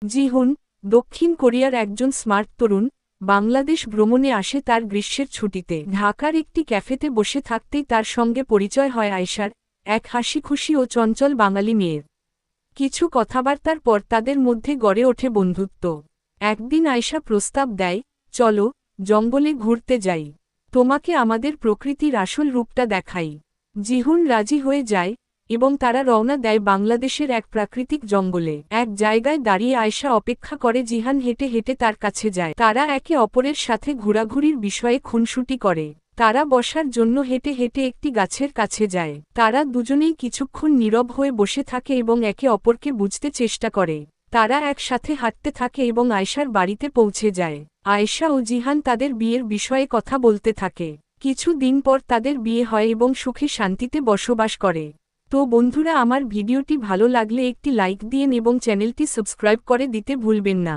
জিহুন, দক্ষিণ কোরিয়ার একজন স্মার্ট তরুণ, বাংলাদেশ ভ্রমণে আসে তার গ্রীষ্মের ছুটিতে। ঢাকার একটি ক্যাফেতে বসে থাকতেই তার সঙ্গে পরিচয় হয় আয়েশার, এক হাসিখুশি ও চঞ্চল বাঙালি মেয়ের। কিছু কথাবার্তার পর তাদের মধ্যে গড়ে ওঠে বন্ধুত্ব। একদিন আয়েশা প্রস্তাব দেয়, চলো, জঙ্গলে ঘুরতে যাই। তোমাকে আমাদের প্রকৃতির আসল রূপটা দেখাই। জিহুন রাজি হয়ে যায়, এবং তারা রওনা দেয় বাংলাদেশের এক প্রাকৃতিক জঙ্গলে। এক জায়গায় দাঁড়িয়ে আয়েশা অপেক্ষা করে জিহান হেঁটে হেঁটে তার কাছে যায়। তারা একে অপরের সাথে ঘোরাঘুরির বিষয়ে খুনসুটি করে। তারা বসার জন্য হেঁটে হেঁটে একটি গাছের কাছে যায়। তারা দুজনেই কিছুক্ষণ নীরব হয়ে বসে থাকে এবং একে অপরকে বুঝতে চেষ্টা করে। তারা একসাথে হাঁটতে থাকে এবং আয়েশার বাড়িতে পৌঁছে যায়। আয়েশা ও জিহান তাদের বিয়ের বিষয়ে কথা বলতে থাকে। কিছু দিন পর তাদের বিয়ে হয় এবং সুখে শান্তিতে বসবাস করে। তো বন্ধুরা, আমার ভিডিওটি ভালো লাগলে একটি লাইক দিন এবং চ্যানেলটি সাবস্ক্রাইব করে দিতে ভুলবেন না।